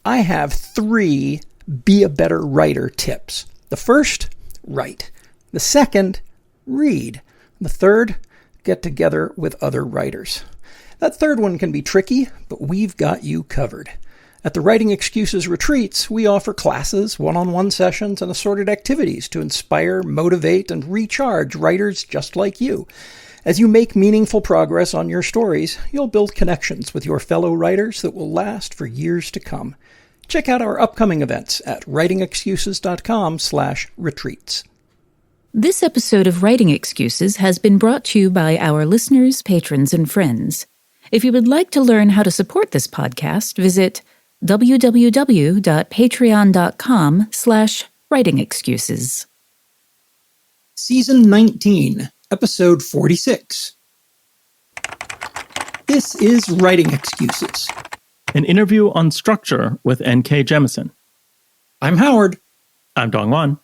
I have 3 Be a Better Writer tips. The first, write. The second, read. The third, get together with other writers. That third one can be tricky, but we've got you covered. At the Writing Excuses Retreats, we offer classes, one-on-one sessions, and assorted activities to inspire, motivate, and recharge writers just like you. As you make meaningful progress on your stories, you'll build connections with your fellow writers that will last for years to come. Check out our upcoming events at writingexcuses.com/retreats. This episode of Writing Excuses has been brought to you by our listeners, patrons, and friends. If you would like to learn how to support this podcast, visit www.patreon.com/writingexcuses. Season 19, Episode 46. This is Writing Excuses. An interview on structure with N.K. Jemisin. I'm Howard. I'm Dongwan.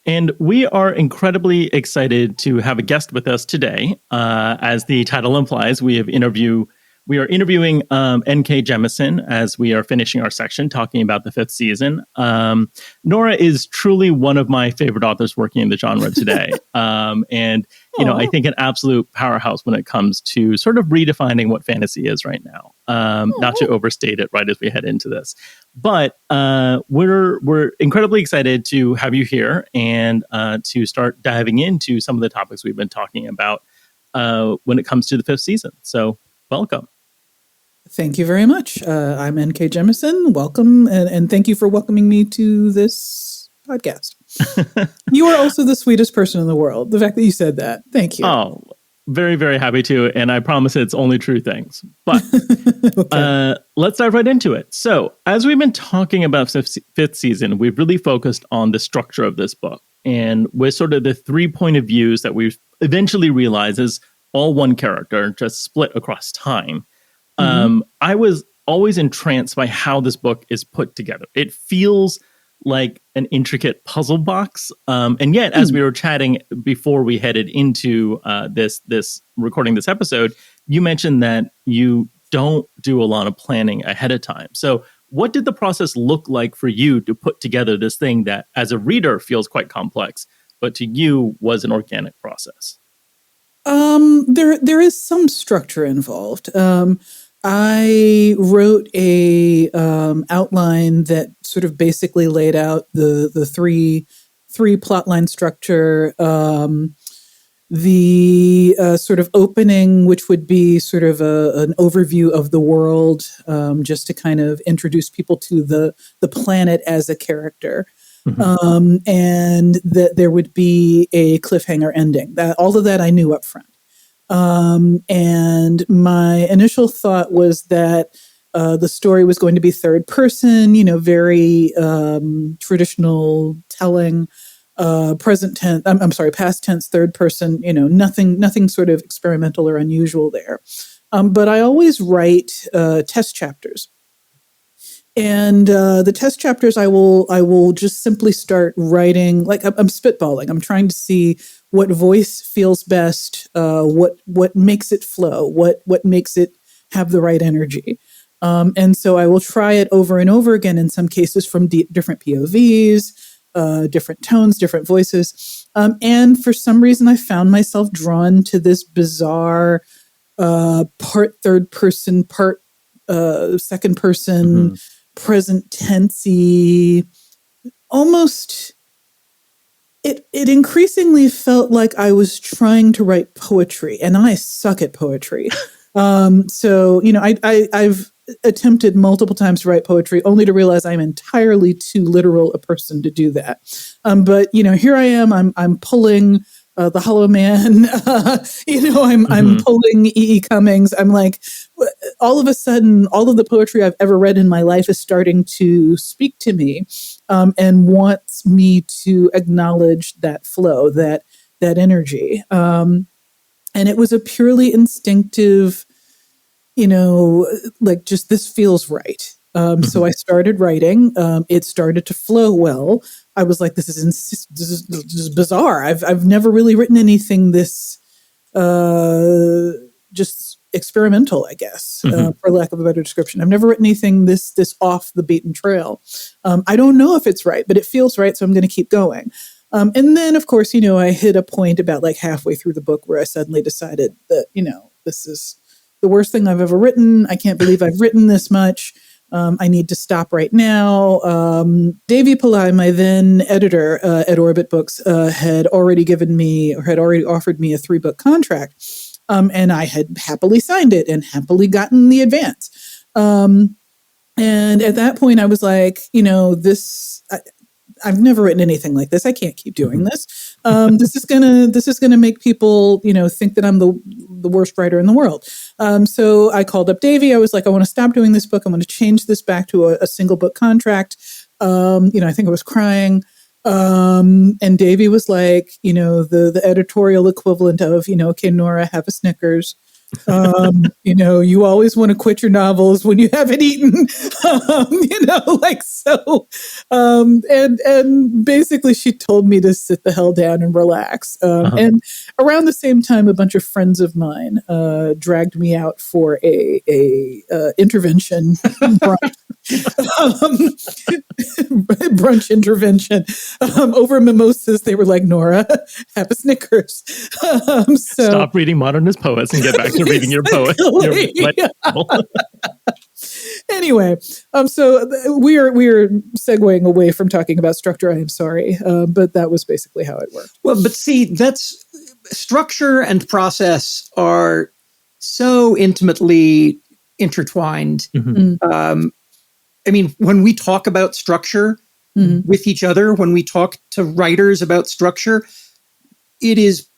And we are incredibly excited to have a guest with us today. As the title implies, we are interviewing N.K. Jemisin as we are finishing our section talking about the 5th season. Nora is truly one of my favorite authors working in the genre today. And, I think an absolute powerhouse when it comes to sort of redefining what fantasy is right now. Not to overstate it right as we head into this. But we're incredibly excited to have you here and to start diving into some of the topics we've been talking about when it comes to the 5th season. So welcome. Thank you very much. I'm N.K. Jemisin. Welcome, and thank you for welcoming me to this podcast. You are also the sweetest person in the world. The fact that you said that. Thank you. Oh, very, very happy to. And I promise it's only true things. But okay. Let's dive right into it. So as we've been talking about 5th season, we've really focused on the structure of this book. And with sort of the 3 point of views that we've eventually realized is all one character, just split across time. I was always entranced by how this book is put together. It feels like an intricate puzzle box. And yet, as we were chatting before we headed into this recording this episode, you mentioned that you don't do a lot of planning ahead of time. So what did the process look like for you to put together this thing that as a reader feels quite complex, but to you was an organic process? There is some structure involved. I wrote a outline that sort of basically laid out the three plotline structure. The sort of opening, which would be sort of an overview of the world, just to kind of introduce people to the planet as a character. And that there would be a cliffhanger ending. All of that I knew up front. And my initial thought was that the story was going to be third person, very traditional telling, past tense, third person, nothing sort of experimental or unusual there. But I always write test chapters. And the test chapters, I will just simply start writing, like I'm spitballing. I'm trying to see what voice feels best, what makes it flow, what makes it have the right energy. And so I will try it over and over again, in some cases from different POVs, different tones, different voices. And for some reason, I found myself drawn to this bizarre part third person, part second person, present tensey, almost, it increasingly felt like I was trying to write poetry, and I suck at poetry. So, I've attempted multiple times to write poetry, only to realize I'm entirely too literal a person to do that. But, here I am, I'm pulling the Hollow Man, I'm pulling E.E. Cummings. I'm like, all of a sudden, all of the poetry I've ever read in my life is starting to speak to me, and wants me to acknowledge that flow, that energy. And it was a purely instinctive, like just this feels right. So I started writing. It started to flow well. I was like, this is bizarre. I've never really written anything this just experimental, I guess, for lack of a better description. I've never written anything this off the beaten trail. I don't know if it's right, but it feels right, so I'm going to keep going. And then, of course, I hit a point about like halfway through the book where I suddenly decided that, this is the worst thing I've ever written. I can't believe I've written this much. I need to stop right now. Davy Pillai, my then editor at Orbit Books, had already offered me a 3-book contract. And I had happily signed it and happily gotten the advance. And at that point I was like, I've never written anything like this. I can't keep doing this. This is gonna make people, think that I'm the worst writer in the world. So I called up Davy. I was like, I want to stop doing this book. I want to change this back to a single book contract. I think I was crying. And Davy was like, the editorial equivalent of, okay, Nora, have a Snickers. You always want to quit your novels when you haven't eaten, and basically she told me to sit the hell down and relax. And around the same time, a bunch of friends of mine, dragged me out for a intervention brunch intervention, over mimosas. They were like, Nora, have a Snickers. Stop reading modernist poets and get back to reading your poet. Anyway, so we are segueing away from talking about structure. I am sorry, but that was basically how it worked. Well, but see, that's structure and process are so intimately intertwined. When we talk about structure with each other, when we talk to writers about structure, it is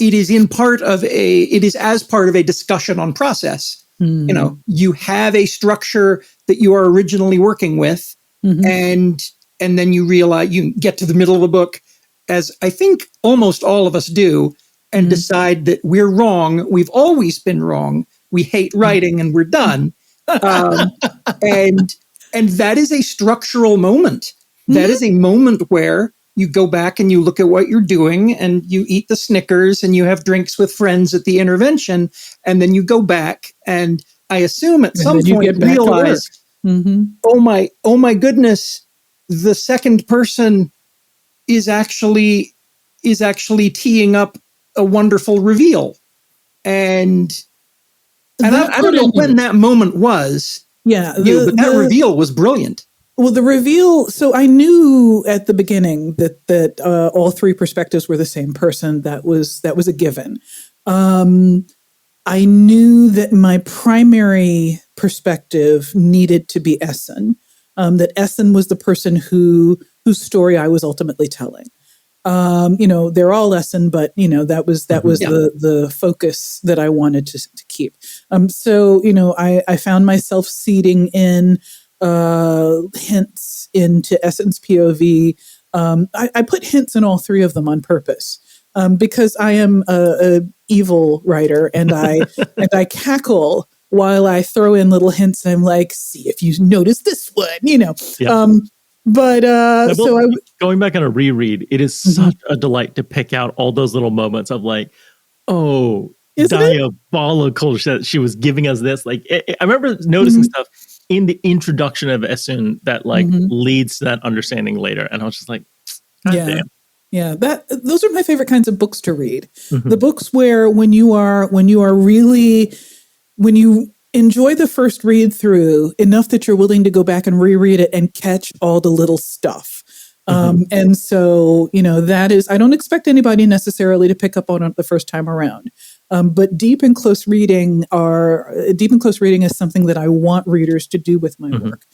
as part of a discussion on process. You have a structure that you are originally working with, and then you realize you get to the middle of a book, as I think almost all of us do, and decide that we're wrong. We've always been wrong. We hate writing, and we're done. And that is a structural moment. That is a moment where you go back and you look at what you're doing and you eat the Snickers and you have drinks with friends at the intervention. And then you go back and I assume at some point realize, oh my goodness, the second person is actually teeing up a wonderful reveal. And I don't know when that moment was. Yeah. But that reveal was brilliant. Well, the reveal, so I knew at the beginning that all 3 perspectives were the same person. That was a given. I knew that my primary perspective needed to be Essen, that Essen was the person whose story I was ultimately telling. They're all Essen, but that was the focus that I wanted to keep. I found myself seeding in hints into Essen's POV. I put hints in all 3 of them on purpose, because I am a evil writer, and I cackle while I throw in little hints. I'm like, see if you notice this one, Going back on a reread, it is such a delight to pick out all those little moments of like, Isn't diabolical that she was giving us this. Like, I remember noticing stuff in the introduction of Essun that leads to that understanding later, and I was just like, God damn. Yeah, those are my favorite kinds of books to read. The books where when you enjoy the first read through enough that you're willing to go back and reread it and catch all the little stuff. And so, that is, I don't expect anybody necessarily to pick up on it the first time around. But deep and close reading is something that I want readers to do with my work.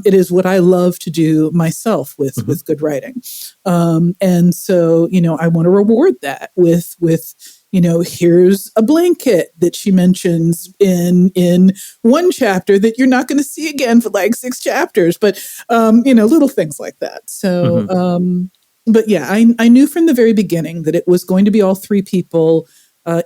It is what I love to do myself with good writing. And so, I want to reward that with here's a blanket that she mentions in one chapter that you're not going to see again for like 6 chapters, but, little things like that. So, but yeah, I knew from the very beginning that it was going to be all 3 people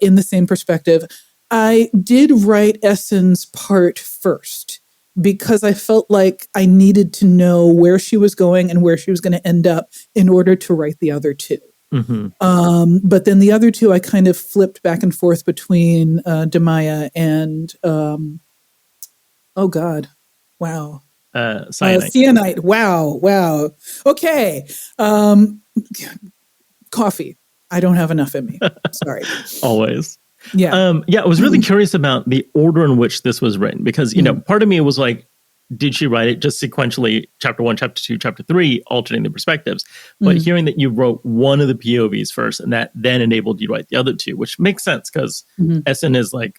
in the same perspective. I did write Essen's part first because I felt like I needed to know where she was going and where she was going to end up in order to write the other 2. But then the other two, I kind of flipped back and forth between Demaya and, oh God, wow. Cyanide. Wow. Okay. Coffee. I don't have enough in me. Sorry. Always. Yeah. I was really curious about the order in which this was written because, part of me was like, did she write it just sequentially, chapter 1, chapter 2, chapter 3, alternating the perspectives? But hearing that you wrote one of the POVs first and that then enabled you to write the other two, which makes sense because Essen is like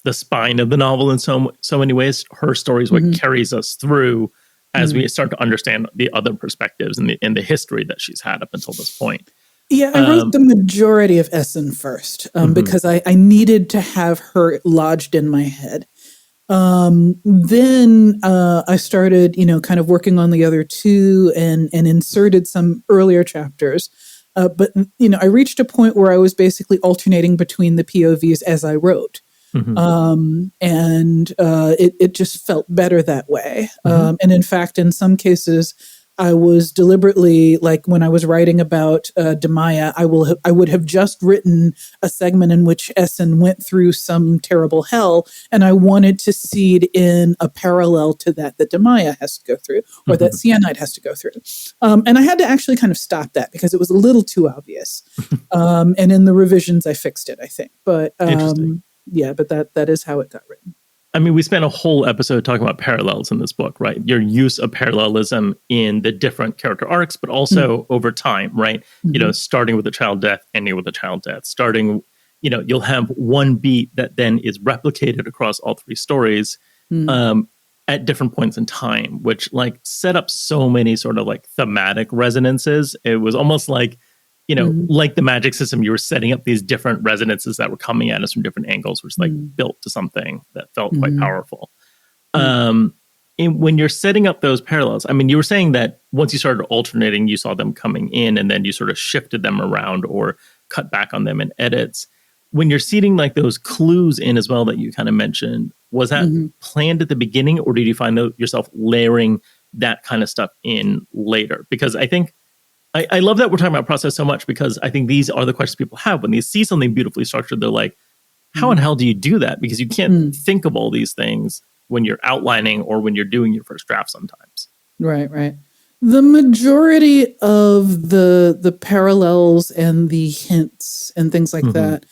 the spine of the novel in so many ways. Her story is what carries us through as we start to understand the other perspectives and the history that she's had up until this point. Yeah, I wrote the majority of Essen first because I needed to have her lodged in my head. Then I started, kind of working on the other two and inserted some earlier chapters. But I reached a point where I was basically alternating between the POVs as I wrote. And it just felt better that way. And in fact, in some cases, I was deliberately, like when I was writing about Demaya, I would have just written a segment in which Essen went through some terrible hell, and I wanted to seed in a parallel to that Demaya has to go through, or that Cyanide has to go through. And I had to actually kind of stop that because it was a little too obvious. And in the revisions, I fixed it, I think. But but that is how it got written. I mean, we spent a whole episode talking about parallels in this book, right? Your use of parallelism in the different character arcs, but also over time, right? Starting with a child death, ending with a child death, you'll have one beat that then is replicated across all three stories at different points in time, which like set up so many sort of like thematic resonances. It was almost like, like the magic system, you were setting up these different resonances that were coming at us from different angles, which like built to something that felt quite powerful. And when you're setting up those parallels, I mean, you were saying that once you started alternating, you saw them coming in and then you sort of shifted them around or cut back on them in edits. When you're seeding like those clues in as well that you kind of mentioned, was that planned at the beginning or did you find yourself layering that kind of stuff in later? Because I think I love that we're talking about process so much because I think these are the questions people have when they see something beautifully structured. They're like, how in hell do you do that? Because you can't think of all these things when you're outlining or when you're doing your first draft sometimes. Right. The majority of the parallels and the hints and things like that,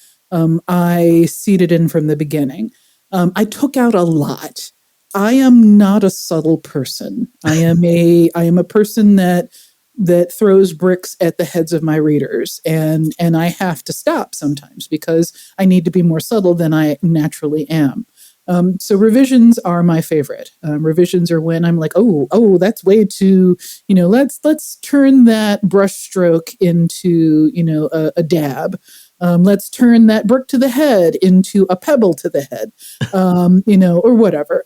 I seeded in from the beginning. I took out a lot. I am not a subtle person. I am a person that throws bricks at the heads of my readers. And I have to stop sometimes because I need to be more subtle than I naturally am. So revisions are my favorite. Revisions are when I'm like, oh, that's way too, let's turn that brush stroke into, a dab. Let's turn that brick to the head into a pebble to the head, or whatever.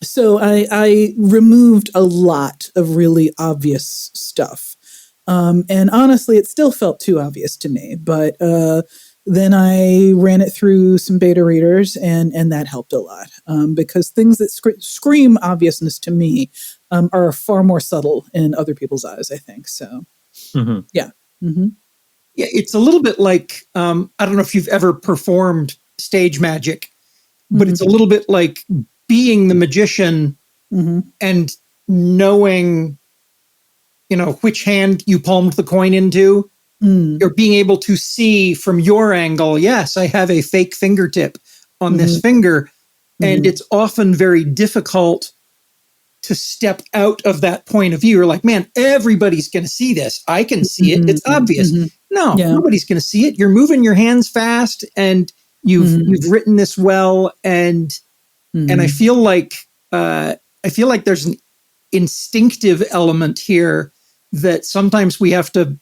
So I removed a lot of really obvious stuff. And honestly, it still felt too obvious to me. But then I ran it through some beta readers, and that helped a lot. Because things that scream obviousness to me are far more subtle in other people's eyes, I think. So, yeah. Yeah, it's a little bit like, I don't know if you've ever performed stage magic, but it's a little bit like being the magician and knowing, which hand you palmed the coin into, or being able to see from your angle, yes, I have a fake fingertip on this finger. And it's often very difficult to step out of that point of view. You're like, man, everybody's going to see this. I can see it. It's obvious. No, nobody's going to see it. You're moving your hands fast and you've written this well. And I feel like there's an instinctive element here that sometimes we have to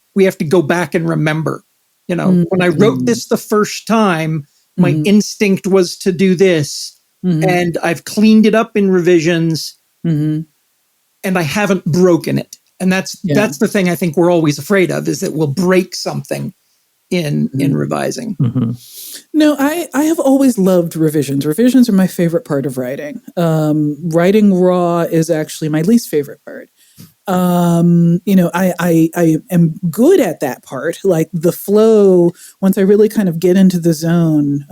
go back and remember. When I wrote this the first time, my instinct was to do this, and I've cleaned it up in revisions, and I haven't broken it. And that's the thing I think we're always afraid of, is that we'll break something in revising. No, I have always loved revisions. Revisions are my favorite part of writing. Writing raw is actually my least favorite part. I am good at that part, like the flow. Once I really kind of get into the zone,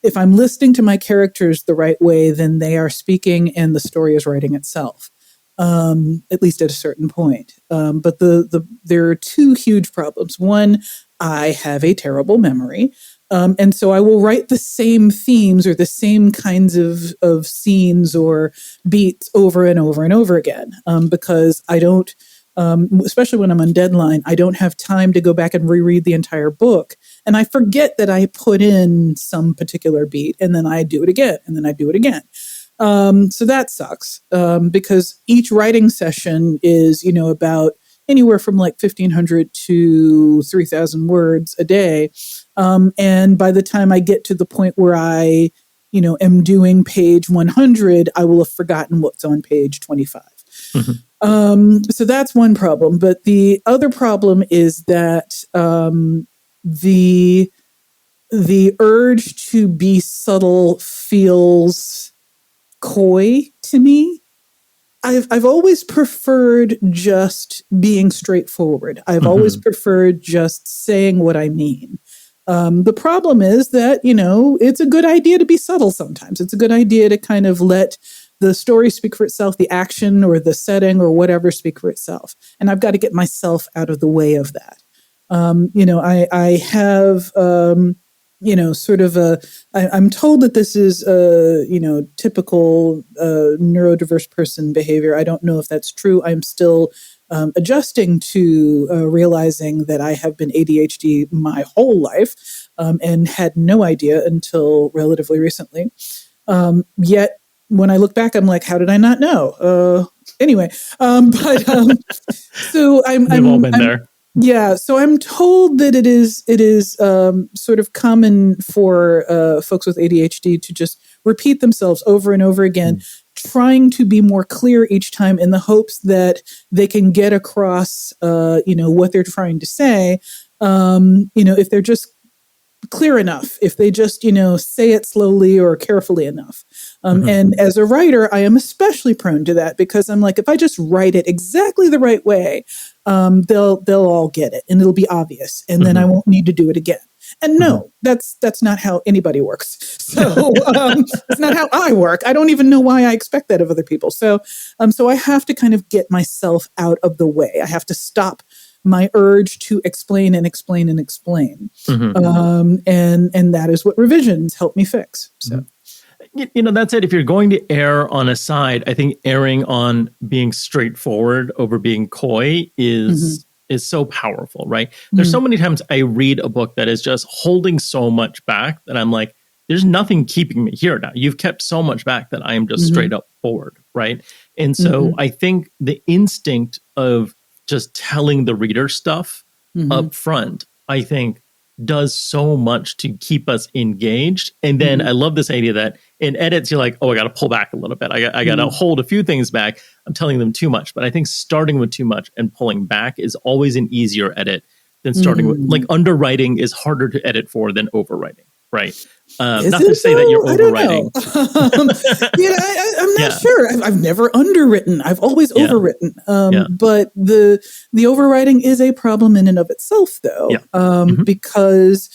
if I'm listening to my characters the right way, then they are speaking and the story is writing itself. At least at a certain point. But there are two huge problems. One, I have a terrible memory. And so I will write the same themes or the same kinds of scenes or beats over and over and over again, because I don't, especially when I'm on deadline, I don't have time to go back and reread the entire book. And I forget that I put in some particular beat, and then I do it again, and then I do it again. So that sucks, because each writing session is, about anywhere from like 1,500 to 3,000 words a day. And by the time I get to the point where I, am doing page 100, I will have forgotten what's on page 25. So that's one problem. But the other problem is that the urge to be subtle feels coy to me. I've always preferred just being straightforward. I've always preferred just saying what I mean. The problem is that, it's a good idea to be subtle sometimes. It's a good idea to kind of let the story speak for itself, the action or the setting or whatever speak for itself. And I've got to get myself out of the way of that. I have, I'm told that this is, typical neurodiverse person behavior. I don't know if that's true. I'm still adjusting to realizing that I have been ADHD my whole life, and had no idea until relatively recently. Yet when I look back, I'm like, how did I not know? Anyway, so We've all been there. Yeah, so I'm told that it is sort of common for folks with ADHD to just repeat themselves over and over again, trying to be more clear each time in the hopes that they can get across, what they're trying to say. If they're just clear enough, if they just, say it slowly or carefully enough. And as a writer, I am especially prone to that because I'm like, if I just write it exactly the right way, they'll all get it and it'll be obvious. And then I won't need to do it again. And no, that's not how anybody works. So it's not how I work. I don't even know why I expect that of other people. So I have to kind of get myself out of the way. I have to stop my urge to explain and explain and explain. And that is what revisions help me fix. So. That's it. If you're going to err on a side, I think erring on being straightforward over being coy is so powerful, right? There's so many times I read a book that is just holding so much back that I'm like, there's nothing keeping me here now. You've kept so much back that I am just straight up forward, right? And so I think the instinct of just telling the reader stuff up front, I think does so much to keep us engaged. And then I love this idea that in edits, you're like, oh, I got to pull back a little bit. I got to hold a few things back. I'm telling them too much. But I think starting with too much and pulling back is always an easier edit than starting with, like, underwriting is harder to edit for than overwriting, right? Not to say that you're overwriting. I'm not sure. I've never underwritten. I've always overwritten. But the overwriting is a problem in and of itself, though, because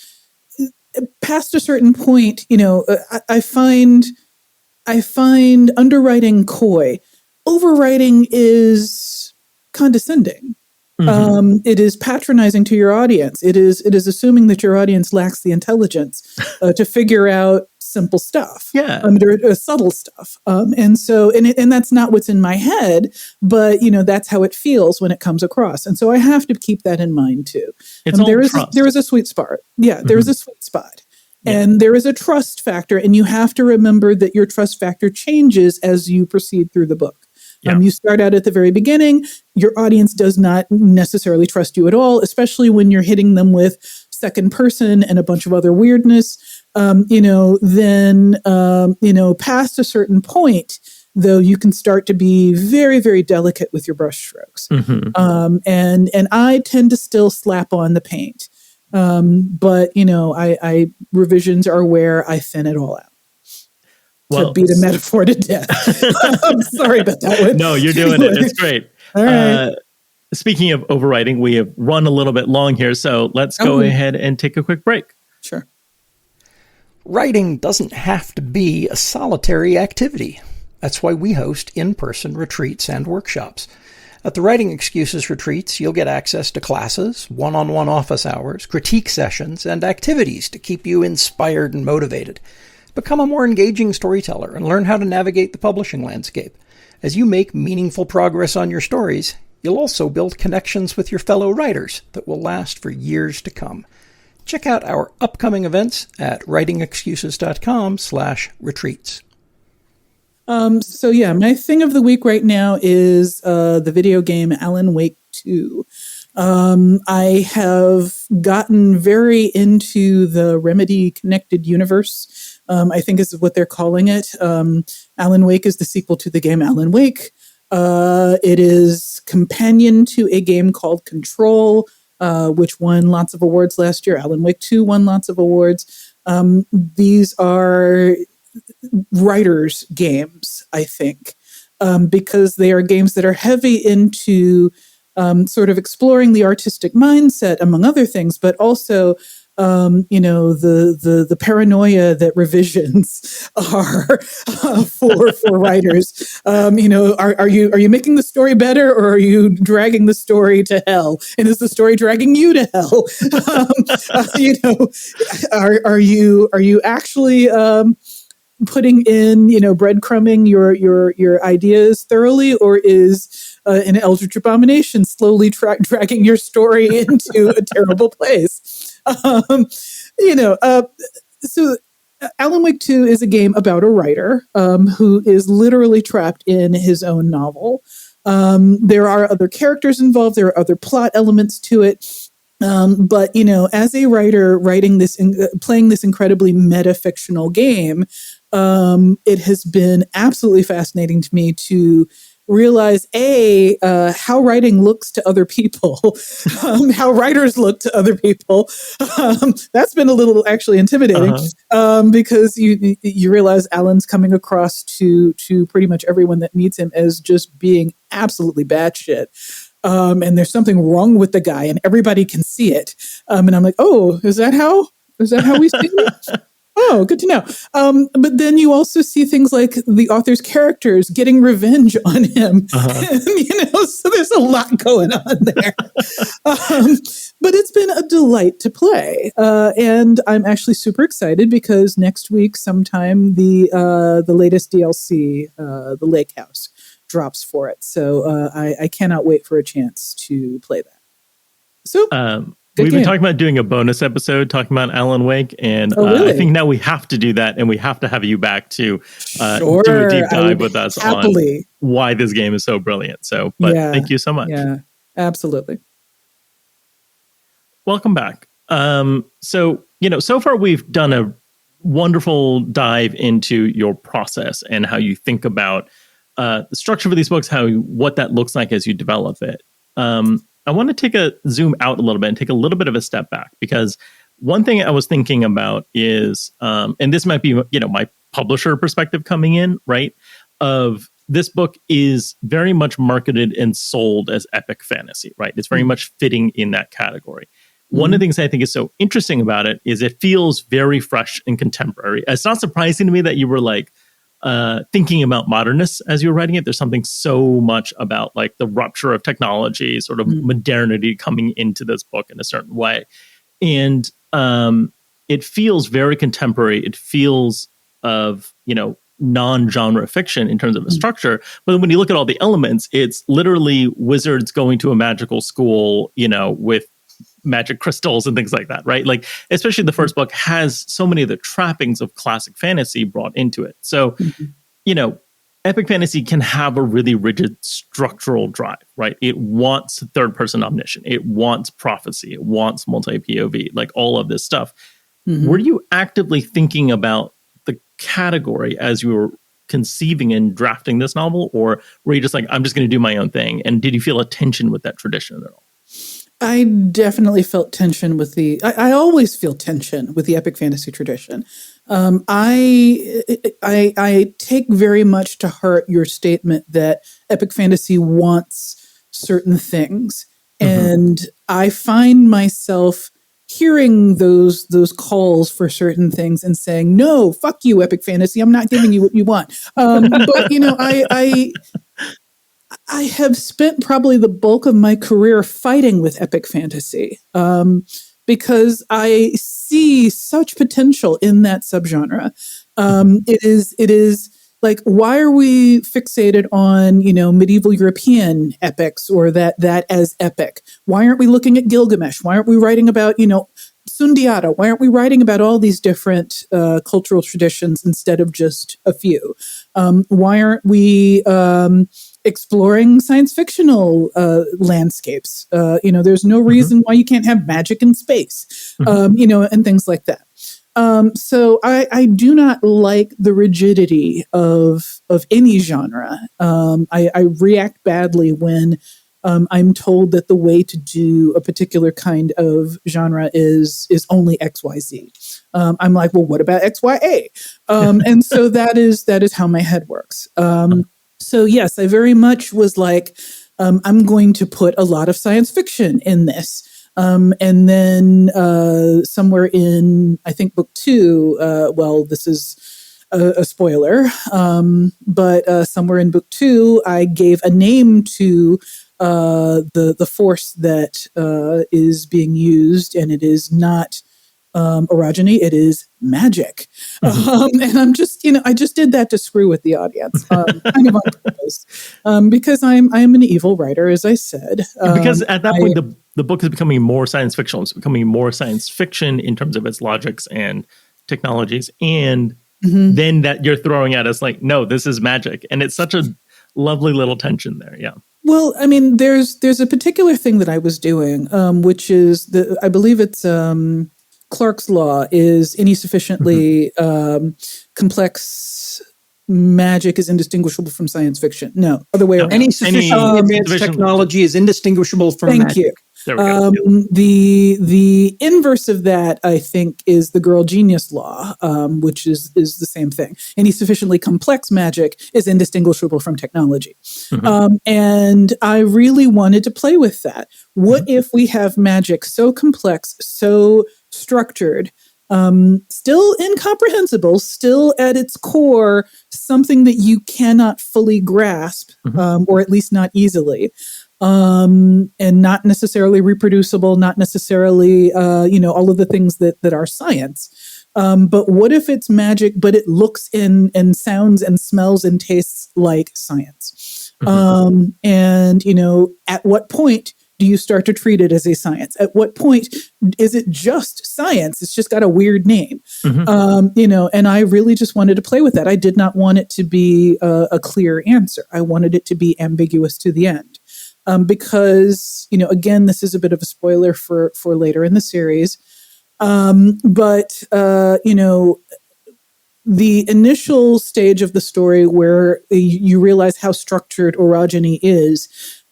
past a certain point, I find underwriting coy. Overwriting is condescending. It is patronizing to your audience. It is assuming that your audience lacks the intelligence to figure out simple stuff, or subtle stuff. And that's not what's in my head, but that's how it feels when it comes across. And so I have to keep that in mind too. There is a sweet spot. Yeah, there is a sweet spot. And there is a trust factor, and you have to remember that your trust factor changes as you proceed through the book. You start out at the very beginning, your audience does not necessarily trust you at all, especially when you're hitting them with second person and a bunch of other weirdness. Then past a certain point, though, you can start to be very, very delicate with your brushstrokes. And I tend to still slap on the paint. But revisions are where I thin it all out. to beat a metaphor to death. I'm sorry about that one. No, you're doing it. It's great. All right. Speaking of overwriting, we have run a little bit long here, so let's go ahead and take a quick break. Sure. Writing doesn't have to be a solitary activity. That's why we host in-person retreats and workshops. At the Writing Excuses retreats, you'll get access to classes, one-on-one office hours, critique sessions, and activities to keep you inspired and motivated. Become a more engaging storyteller and learn how to navigate the publishing landscape. As you make meaningful progress on your stories, you'll also build connections with your fellow writers that will last for years to come. Check out our upcoming events at writingexcuses.com/retreats. So yeah, my thing of the week right now is the video game Alan Wake 2. I have gotten very into the Remedy Connected Universe, I think is what they're calling it. Alan Wake is the sequel to the game Alan Wake. It is companion to a game called Control, which won lots of awards last year. Alan Wake 2 won lots of awards. These are writers' games, I think, because they are games that are heavy into sort of exploring the artistic mindset, among other things, but also, the paranoia that revisions are for writers. Are you making the story better, or are you dragging the story to hell? And is the story dragging you to hell? Are you actually putting in, breadcrumbing your ideas thoroughly, or is an eldritch abomination slowly dragging your story into a terrible place? So Alan Wake 2 is a game about a writer who is literally trapped in his own novel. There are other characters involved. There are other plot elements to it. But as a writer playing this incredibly metafictional game, it has been absolutely fascinating to me to realize how writing looks to other people, how writers look to other people. That's been a little actually intimidating, because you realize Alan's coming across to pretty much everyone that meets him as just being absolutely batshit. And there's something wrong with the guy, and everybody can see it. And I'm like, oh, is that how we see it? Oh, good to know. But then you also see things like the author's characters getting revenge on him. And, so there's a lot going on there. But it's been a delight to play. And I'm actually super excited because next week sometime the latest DLC, The Lake House, drops for it. So I cannot wait for a chance to play that. So we've been talking about doing a bonus episode talking about Alan Wake, and really? I think now we have to do that, and we have to have you back to do a deep dive with us on why this game is so brilliant. So, thank you so much. Yeah, absolutely. Welcome back. So far we've done a wonderful dive into your process and how you think about the structure for these books, what that looks like as you develop it. I want to take a zoom out a little bit and take a little bit of a step back, because one thing I was thinking about is, and this might be, my publisher perspective coming in, right? Of this book is very much marketed and sold as epic fantasy, right? It's very much fitting in that category. One of the things I think is so interesting about it is it feels very fresh and contemporary. It's not surprising to me that you were like, thinking about modernists as you're writing it. There's something so much about like the rupture of technology, sort of modernity coming into this book in a certain way. And it feels very contemporary. It feels of, non-genre fiction in terms of a structure. But when you look at all the elements, it's literally wizards going to a magical school, with magic crystals and things like that, right? Like, especially the first book has so many of the trappings of classic fantasy brought into it. So, epic fantasy can have a really rigid structural drive, right? It wants third-person omniscient. It wants prophecy. It wants multi-POV, like all of this stuff. Were you actively thinking about the category as you were conceiving and drafting this novel? Or were you just like, I'm just going to do my own thing? And did you feel a tension with that tradition at all? I definitely felt tension with I always feel tension with the epic fantasy tradition. I take very much to heart your statement that epic fantasy wants certain things, and I find myself hearing those calls for certain things and saying, "No, fuck you, epic fantasy. I'm not giving you what you want." But I have spent probably the bulk of my career fighting with epic fantasy. Because I see such potential in that subgenre. It is like, why are we fixated on, medieval European epics or that as epic? Why aren't we looking at Gilgamesh? Why aren't we writing about, Sundiata? Why aren't we writing about all these different cultural traditions instead of just a few? Why aren't we exploring science fictional landscapes? There's no reason why you can't have magic in space, and things like that. So I do not like the rigidity of any genre. I react badly when I'm told that the way to do a particular kind of genre is only XYZ. I'm like, well, what about XYA? And so that is how my head works. So yes, I very much was like, I'm going to put a lot of science fiction in this. And then somewhere in, I think, book 2, well, this is a spoiler, but somewhere in book 2, I gave a name to the force that is being used, and it is not orogeny, it is magic. And I'm just, I just did that to screw with the audience, kind of on purpose, because I'm an evil writer, as I said. Because at that point, the book is becoming more science fictional. It's becoming more science fiction in terms of its logics and technologies. And then that you're throwing at us like, no, this is magic. And it's such a lovely little tension there. Yeah. Well, I mean, there's a particular thing that I was doing, which is I believe it's Clark's law is any sufficiently complex magic is indistinguishable from science fiction. No, other way around. Any sufficiently advanced technology is indistinguishable from Thank magic. you. There we go. The inverse of that, I think, is the girl genius law, which is the same thing. Any sufficiently complex magic is indistinguishable from technology. And I really wanted to play with that. What if we have magic so complex, so structured, still incomprehensible, still at its core, something that you cannot fully grasp, or at least not easily, and not necessarily reproducible, not necessarily, all of the things that are science. But what if it's magic, but it looks and sounds and smells and tastes like science? And, at what point do you start to treat it as a science? At what point is it just science? It's just got a weird name, and I really just wanted to play with that. I did not want it to be a clear answer. I wanted it to be ambiguous to the end. Because, again, this is a bit of a spoiler for later in the series. But the initial stage of the story where you realize how structured orogeny is,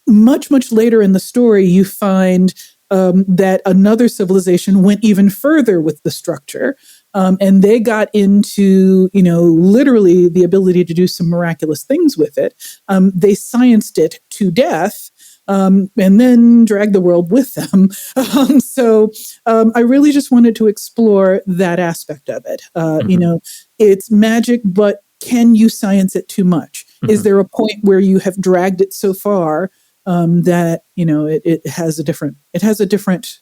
much, much later in the story, you find that another civilization went even further with the structure. And they got into, literally the ability to do some miraculous things with it. They scienced it to death. And then drag the world with them. So I really just wanted to explore that aspect of it. It's magic, but can you science it too much? Is there a point where you have dragged it so far that it has a different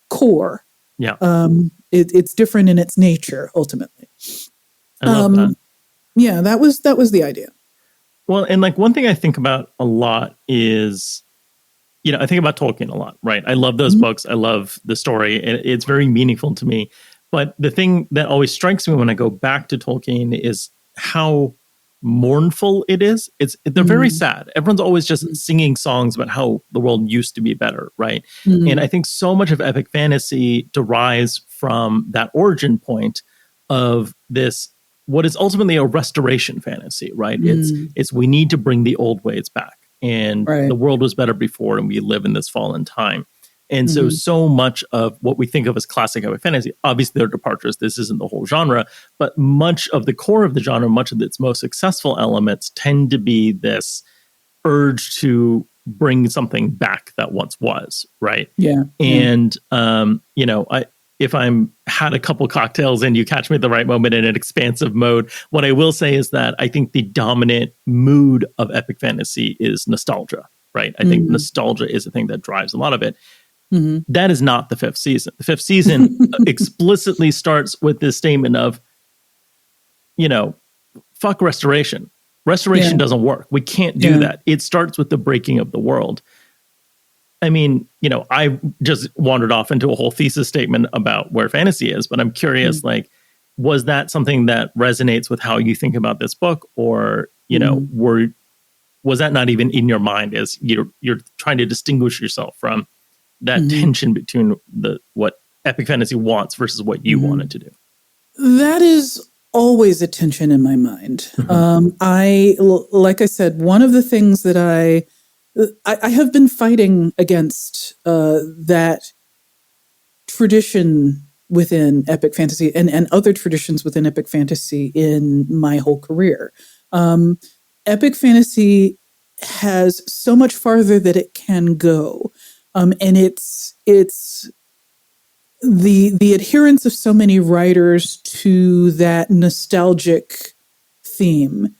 core? Yeah, it's different in its nature ultimately. I love that. Yeah, that was the idea. Well, and like one thing I think about a lot is, I think about Tolkien a lot, right? I love those books. I love the story. It's very meaningful to me. But the thing that always strikes me when I go back to Tolkien is how mournful it is. They're very sad. Everyone's always just singing songs about how the world used to be better, right? And I think so much of epic fantasy derives from that origin point of this, what is ultimately a restoration fantasy, right? It's we need to bring the old ways back. And the world was better before, and we live in this fallen time. And so much of what we think of as classic epic fantasy, obviously there are departures, this isn't the whole genre, but much of the core of the genre, much of its most successful elements tend to be this urge to bring something back that once was, right? Yeah. And, if I'm had a couple cocktails and you catch me at the right moment in an expansive mode, what I will say is that I think the dominant mood of epic fantasy is nostalgia, right? I think nostalgia is the thing that drives a lot of it. That is not the fifth season. The fifth season explicitly starts with this statement of, fuck restoration. Restoration doesn't work. We can't do that. It starts with the breaking of the world. I mean, I just wandered off into a whole thesis statement about where fantasy is, but I'm curious, was that something that resonates with how you think about this book, or, was that not even in your mind as you're trying to distinguish yourself from that tension between what epic fantasy wants versus what you wanted to do? That is always a tension in my mind. Like I said, one of the things that I have been fighting against that tradition within epic fantasy and other traditions within epic fantasy in my whole career. Epic fantasy has so much farther that it can go. And it's the adherence of so many writers to that nostalgic theme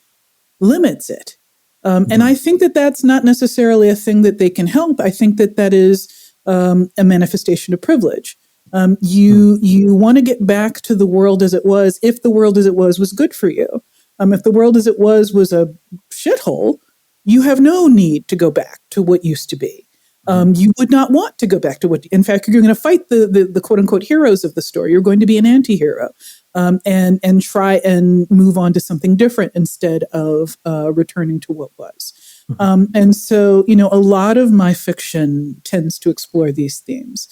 limits it. And I think that that's not necessarily a thing that they can help. I think that that is a manifestation of privilege. You want to get back to the world as it was, if the world as it was good for you. If the world as it was a shithole, you have no need to go back to what used to be. You would not want to go back to what, in fact, you're going to fight the quote unquote heroes of the story. You're going to be an anti-hero, and try and move on to something different instead of returning to what was. And so, a lot of my fiction tends to explore these themes.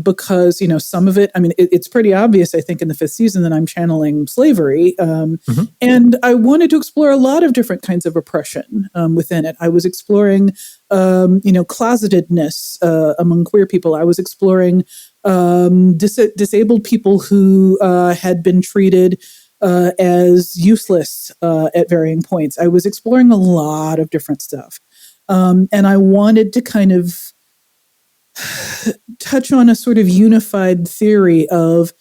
Because, some of it, it's pretty obvious, I think, in the fifth season that I'm channeling slavery. And I wanted to explore a lot of different kinds of oppression within it. I was exploring, closetedness among queer people. I was exploring disabled people who had been treated as useless at varying points. I was exploring a lot of different stuff. And I wanted to kind of touch on a sort of unified theory of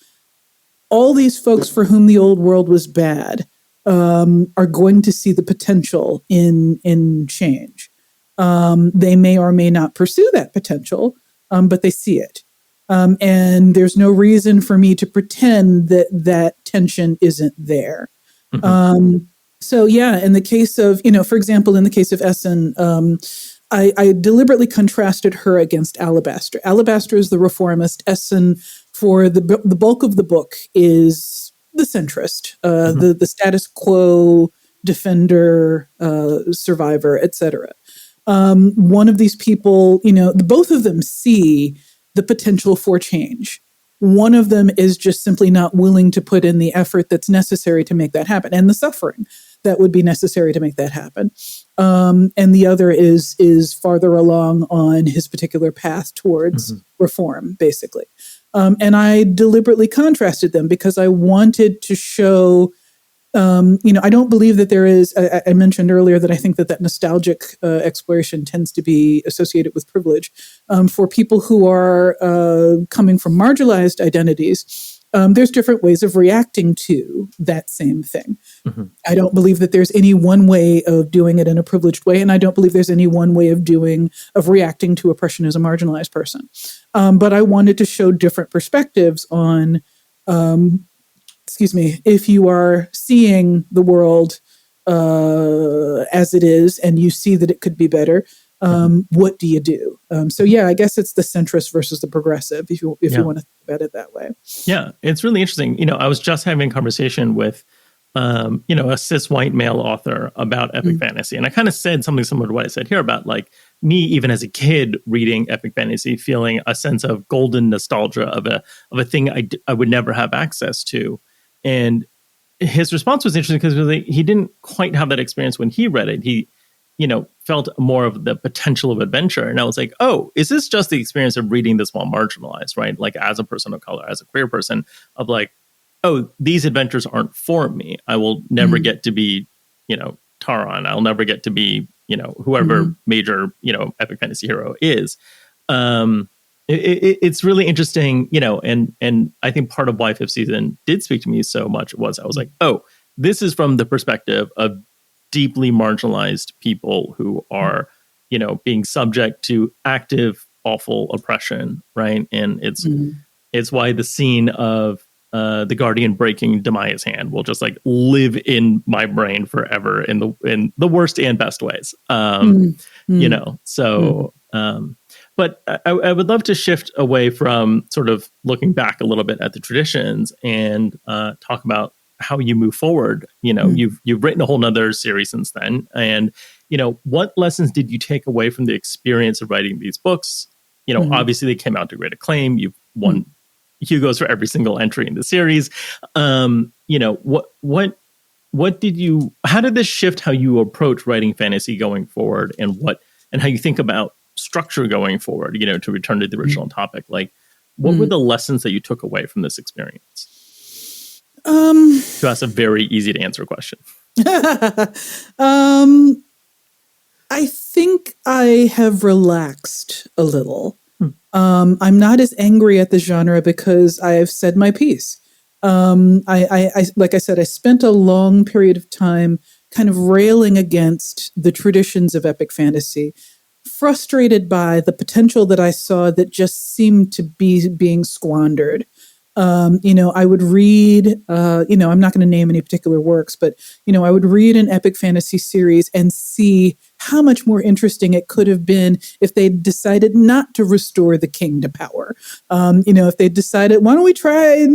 all these folks for whom the old world was bad are going to see the potential in change. They may or may not pursue that potential, but they see it. And there's no reason for me to pretend that that tension isn't there. So yeah, in the case of, for example, in the case of Essen, I deliberately contrasted her against Alabaster. Alabaster is the reformist. Essen, for the bulk of the book, is the centrist, the status quo defender, survivor, etc. One of these people, both of them see the potential for change. One of them is just simply not willing to put in the effort that's necessary to make that happen, and the suffering that would be necessary to make that happen. And the other is farther along on his particular path towards reform, basically. And I deliberately contrasted them because I wanted to show, I don't believe that there is, I mentioned earlier that I think that nostalgic exploration tends to be associated with privilege. For people who are coming from marginalized identities, there's different ways of reacting to that same thing. I don't believe that there's any one way of doing it in a privileged way, and I don't believe there's any one way of reacting to oppression as a marginalized person. But I wanted to show different perspectives on, if you are seeing the world as it is and you see that it could be better, what do you do? So yeah, I guess it's the centrist versus the progressive, if you want to think about it that way. Yeah, it's really interesting. I was just having a conversation with, a cis white male author about epic fantasy, and I kind of said something similar to what I said here about like me, even as a kid, reading epic fantasy, feeling a sense of golden nostalgia of a thing I would never have access to, and his response was interesting because he didn't quite have that experience when he read it. felt more of the potential of adventure. And I was like, oh, is this just the experience of reading this while marginalized, right? Like as a person of color, as a queer person, of like, oh, these adventures aren't for me. I will never get to be, Taran. I'll never get to be, whoever major, epic fantasy hero is. It's really interesting, and I think part of why fifth season did speak to me so much was I was like, oh, this is from the perspective of deeply marginalized people who are, being subject to active, awful oppression, right? And it's why the scene of the Guardian breaking Demaya's hand will just like live in my brain forever in the worst and best ways. But I would love to shift away from sort of looking back a little bit at the traditions and talk about how you move forward. You've written a whole nother series since then. And, what lessons did you take away from the experience of writing these books? Obviously they came out to great acclaim. You've won Hugos for every single entry in the series. How did this shift how you approach writing fantasy going forward, and how you think about structure going forward, to return to the original topic? Like, what were the lessons that you took away from this experience? To ask a very easy to answer question. I think I have relaxed a little. I'm not as angry at the genre because I have said my piece. I like I said, I spent a long period of time kind of railing against the traditions of epic fantasy, frustrated by the potential that I saw that just seemed to be being squandered. I would read, I'm not going to name any particular works, but, I would read an epic fantasy series and see how much more interesting it could have been if they decided not to restore the king to power. If they decided, why don't we try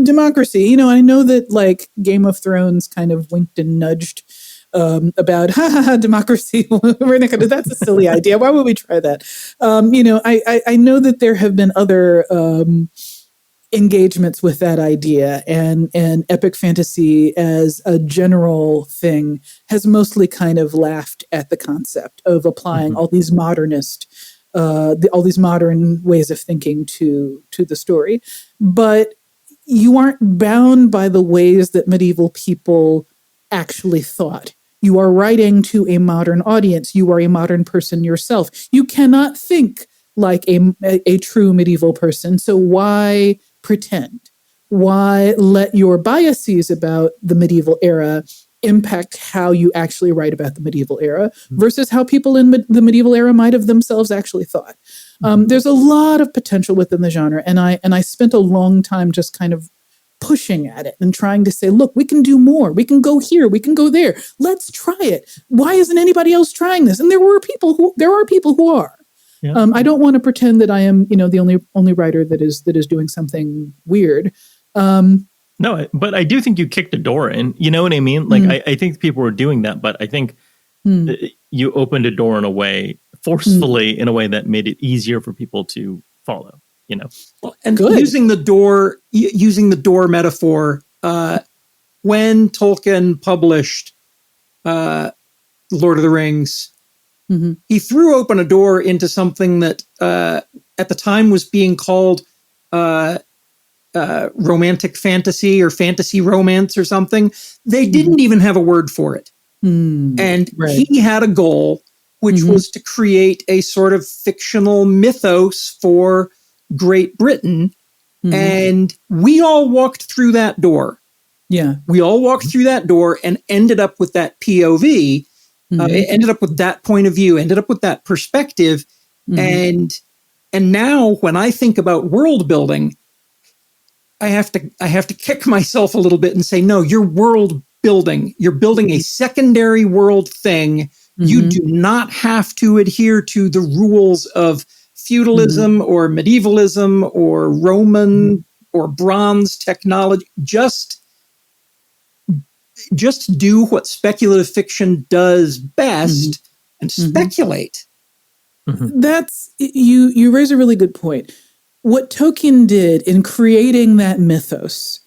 democracy? I know that like Game of Thrones kind of winked and nudged about democracy. We're not gonna, that's a silly idea. Why would we try that? I know that there have been other engagements with that idea, and epic fantasy as a general thing has mostly kind of laughed at the concept of applying all these modernist, all these modern ways of thinking to the story. But you aren't bound by the ways that medieval people actually thought. You are writing to a modern audience. You are a modern person yourself. You cannot think like a true medieval person. So why pretend? Why let your biases about the medieval era impact how you actually write about the medieval era versus how people in the medieval era might have themselves actually thought? There's a lot of potential within the genre, and I spent a long time just kind of pushing at it and trying to say, look, we can do more. We can go here. We can go there. Let's try it. Why isn't anybody else trying this? And there are people who are. Yeah. I don't want to pretend that I am, the only writer that is doing something weird. No, but I do think you kicked a door in. You know what I mean? Like, I think people were doing that, but I think you opened a door in a way, forcefully, in a way that made it easier for people to follow. And using the door metaphor, when Tolkien published Lord of the Rings, he threw open a door into something that at the time was being called romantic fantasy or fantasy romance or something. They didn't even have a word for it. And he had a goal, which was to create a sort of fictional mythos for Great Britain. And we all walked through that door. Yeah. We all walked through that door and ended up with that POV, ended up with that point of view, ended up with that perspective. And now when I think about world building, I have to kick myself a little bit and say, no, you're world building. You're building a secondary world thing. You do not have to adhere to the rules of feudalism or medievalism or Roman or bronze technology. Just do what speculative fiction does best and speculate. That's you raise a really good point. What Tolkien did in creating that mythos,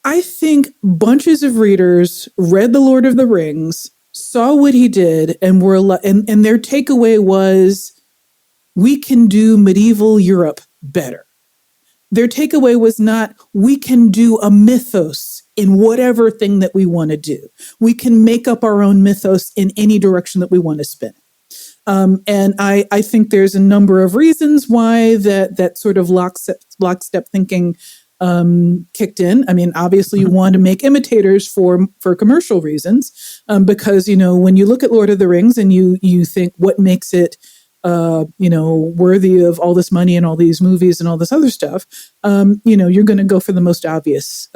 I think bunches of readers read The Lord of the Rings, saw what he did and and their takeaway was, we can do medieval Europe better. Their takeaway was not, we can do a mythos in whatever thing that we want to do. We can make up our own mythos in any direction that we want to spin it. And I think there's a number of reasons why that sort of lockstep thinking kicked in. I mean, obviously you want to make imitators for commercial reasons, because, when you look at Lord of the Rings and you think what makes it, worthy of all this money and all these movies and all this other stuff, you're going to go for the most obvious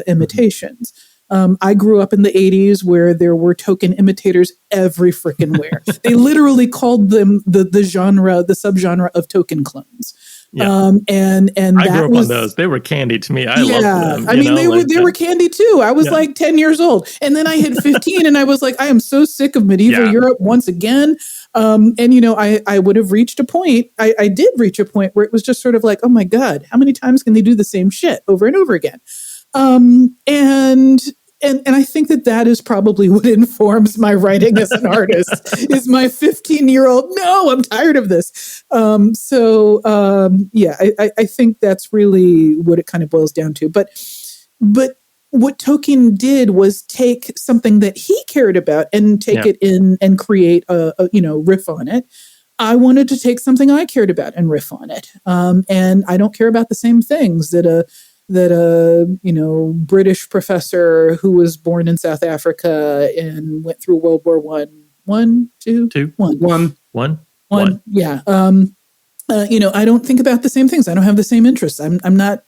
imitations. I grew up in the 80s where there were token imitators every freaking where. They literally called them the subgenre of token clones. Yeah. And I grew up on those. They were candy to me. I loved them. I mean, they were candy too. I was like 10 years old. And then I hit 15 and I was like, I am so sick of medieval Europe once again. I would have reached a point. I did reach a point where it was just sort of like, oh my God, how many times can they do the same shit over and over again? And I think that is probably what informs my writing as an artist is my 15-year-old. No, I'm tired of this. I think that's really what it kind of boils down to. But what Tolkien did was take something that he cared about and take it in and create a riff on it. I wanted to take something I cared about and riff on it. And I don't care about the same things that a British professor who was born in South Africa and went through World War One. Yeah. I don't think about the same things. I don't have the same interests. I'm not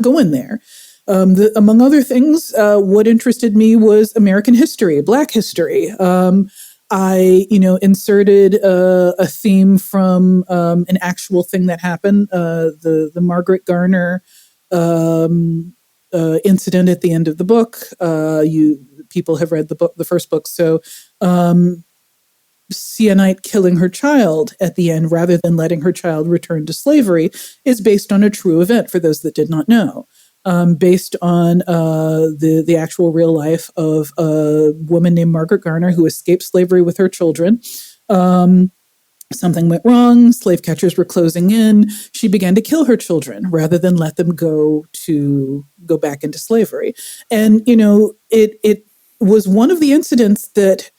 going there. Among other things, what interested me was American history, Black history. I inserted a theme from an actual thing that happened, the Margaret Garner incident at the end of the book. People have read the first book, so Sienite killing her child at the end rather than letting her child return to slavery is based on a true event. For those that did not know, based on the actual real life of a woman named Margaret Garner who escaped slavery with her children. Something went wrong. Slave catchers were closing in. She began to kill her children rather than let them go back into slavery. And, it was one of the incidents that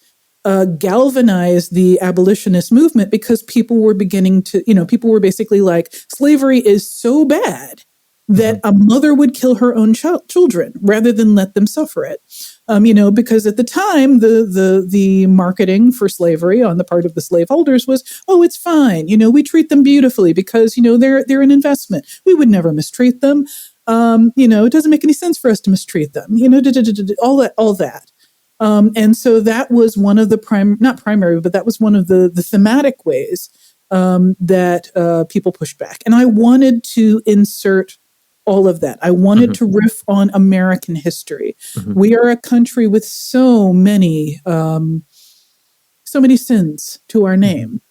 galvanized the abolitionist movement because people were beginning to, people were basically like, slavery is so bad that a mother would kill her own children rather than let them suffer it. Because at the time, the marketing for slavery on the part of the slaveholders was, oh, it's fine. We treat them beautifully because, they're an investment. We would never mistreat them. It doesn't make any sense for us to mistreat them. All that. And so that was one of the not primary, but that was one of the thematic ways that people pushed back. And I wanted to insert all of that. I wanted to riff on American history. We are a country with so many sins to our name.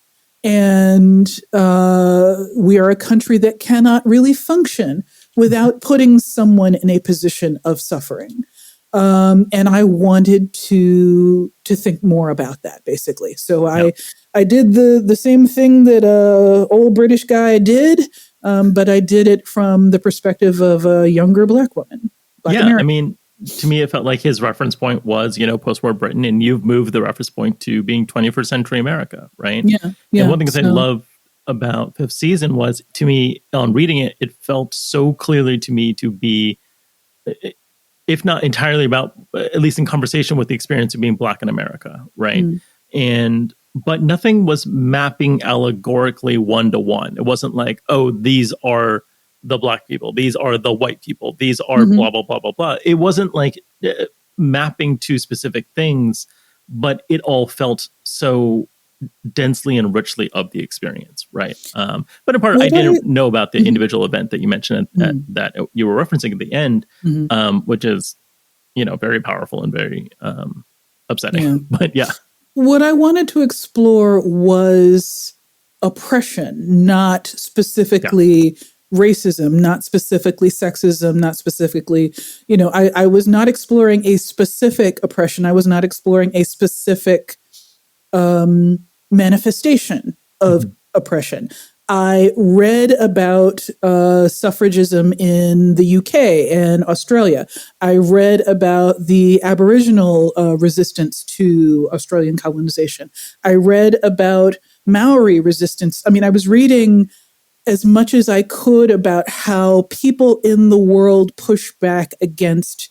And we are a country that cannot really function without putting someone in a position of suffering. And I wanted to think more about that, basically. So I did the same thing that old British guy did, but I did it from the perspective of a younger Black woman. American. I mean, to me, it felt like his reference point was, post-war Britain, and you've moved the reference point to being 21st century America, right? Yeah. And one thing I love about fifth season was, to me, on reading it, it felt so clearly to me to be, if not entirely about, at least in conversation with the experience of being Black in America, right? But nothing was mapping allegorically one-to-one. It wasn't like, oh, these are the Black people, these are the white people, these are blah, blah, blah, blah, blah. It wasn't like mapping to specific things, but it all felt so densely and richly of the experience, right? But in part, I didn't know about the individual event that you mentioned that you were referencing at the end, which is, very powerful and very upsetting. Yeah. But yeah. What I wanted to explore was oppression, not specifically racism, not specifically sexism, not specifically, I was not exploring a specific oppression. I was not exploring a specific manifestation of oppression. I read about suffragism in the UK and Australia. I read about the Aboriginal resistance to Australian colonization. I read about Maori resistance. I mean, I was reading as much as I could about how people in the world push back against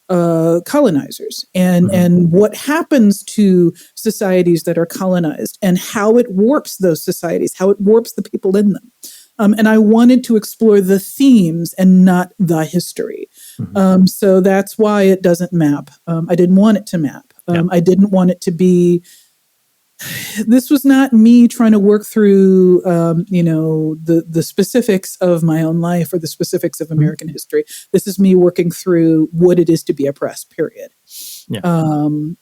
colonizers and what happens to societies that are colonized and how it warps those societies, how it warps the people in them. And I wanted to explore the themes and not the history. So that's why it doesn't map. I didn't want it to map. I didn't want it to be. This was not me trying to work through, the specifics of my own life or the specifics of American history. This is me working through what it is to be oppressed, period. Yeah.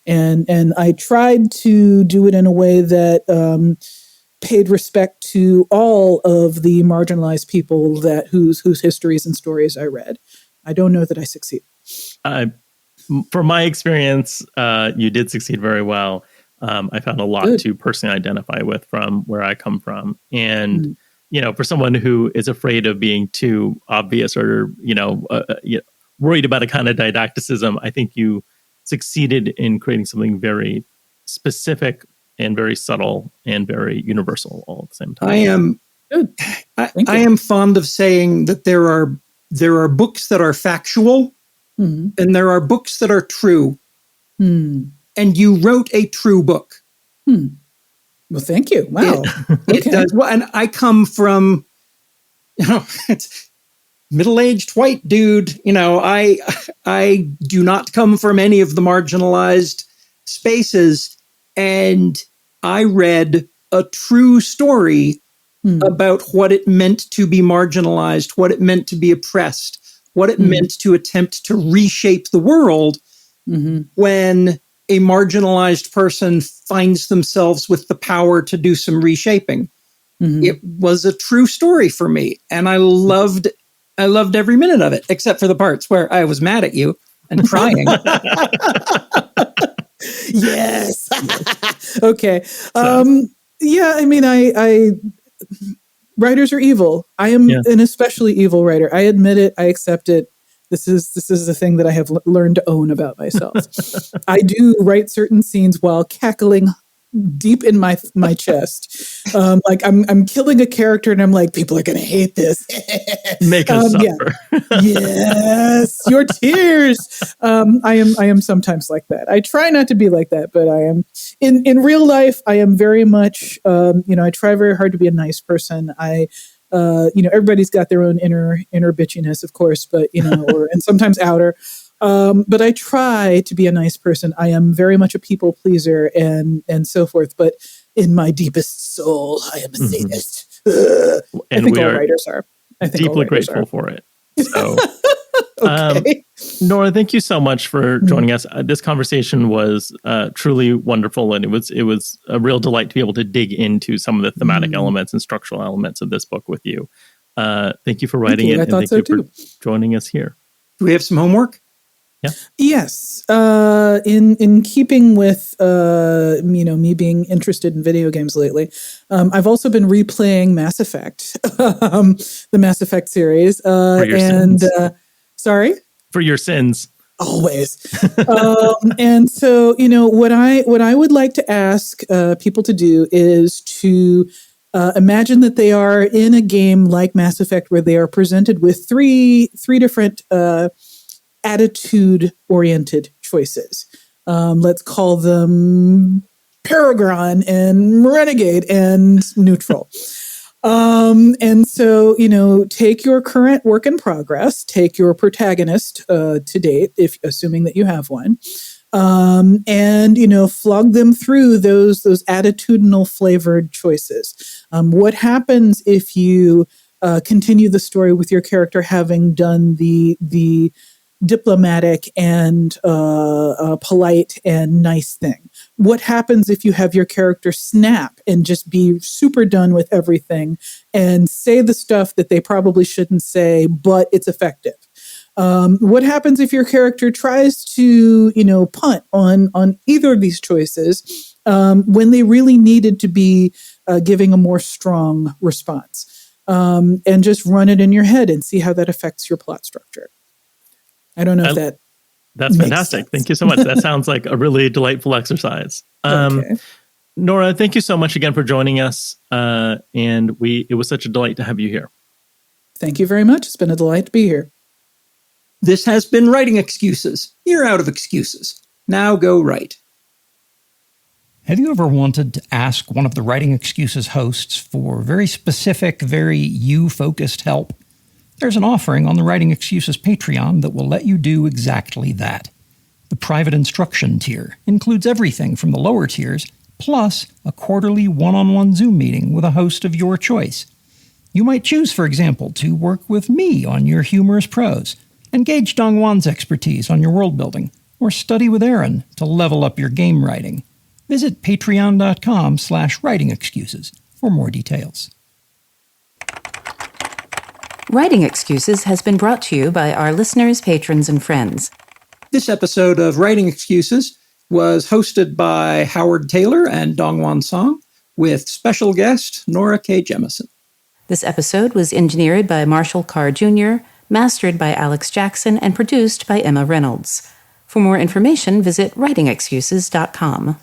And I tried to do it in a way that paid respect to all of the marginalized people whose histories and stories I read. I don't know that I succeeded. From my experience, you did succeed very well. I found a lot to personally identify with from where I come from. And, for someone who is afraid of being too obvious or, worried about a kind of didacticism, I think you succeeded in creating something very specific and very subtle and very universal all at the same time. I am fond of saying that there are books that are factual and there are books that are true. And you wrote a true book. Well, thank you. Wow. It does. Well, and I come from, it's middle-aged white dude. I do not come from any of the marginalized spaces. And I read a true story about what it meant to be marginalized, what it meant to be oppressed, what it meant to attempt to reshape the world when a marginalized person finds themselves with the power to do some reshaping. It was a true story for me. And I loved every minute of it, except for the parts where I was mad at you and crying. Yes. Okay. I mean, I writers are evil. I am an especially evil writer. I admit it. I accept it. This is the thing that I have learned to own about myself. I do write certain scenes while cackling deep in my chest. Like I'm killing a character and I'm like, people are going to hate this. Make us suffer. Yes, your tears. I am sometimes like that. I try not to be like that, but I am in real life. I am very much, I try very hard to be a nice person. Everybody's got their own inner bitchiness, of course, but, and sometimes outer. But I try to be a nice person. I am very much a people pleaser and so forth. But in my deepest soul, I am a sadist. I think all writers are. Deeply grateful for it. So, okay. Nora, thank you so much for joining us. This conversation was truly wonderful, and it was a real delight to be able to dig into some of the thematic elements and structural elements of this book with you. Thank you for writing it, and thank you for joining us here. Do we have some homework? Yeah. Yes. In keeping with me being interested in video games lately, I've also been replaying Mass Effect, the Mass Effect series. For your sins. Sorry? For your sins. Always. And so, what I would like to ask people to do is to imagine that they are in a game like Mass Effect where they are presented with three different attitude-oriented choices. Let's call them Paragon and Renegade and Neutral. And so, take your current work in progress, take your protagonist to date, if assuming that you have one, and flog them through those attitudinal flavored choices. What happens if you continue the story with your character having done the diplomatic and polite and nice thing? What happens if you have your character snap and just be super done with everything and say the stuff that they probably shouldn't say, but it's effective? What happens if your character tries to, punt on either of these choices when they really needed to be giving a more strong response? And just run it in your head and see how that affects your plot structure. I don't know if that's fantastic. Sense. Thank you so much. That sounds like a really delightful exercise. Okay. Nora, thank you so much again for joining us. And it was such a delight to have you here. Thank you very much. It's been a delight to be here. This has been Writing Excuses. You're out of excuses. Now go write. Have you ever wanted to ask one of the Writing Excuses hosts for very specific, very you-focused help? There's an offering on the Writing Excuses Patreon that will let you do exactly that. The private instruction tier includes everything from the lower tiers, plus a quarterly one-on-one Zoom meeting with a host of your choice. You might choose, for example, to work with me on your humorous prose, engage Dongwan's expertise on your world building, or study with Aaron to level up your game writing. Visit patreon.com/writing excuses for more details. Writing Excuses has been brought to you by our listeners, patrons, and friends. This episode of Writing Excuses was hosted by Howard Taylor and Dongwan Song, with special guest Nora K. Jemisin. This episode was engineered by Marshall Carr Jr., mastered by Alex Jackson, and produced by Emma Reynolds. For more information, visit writingexcuses.com.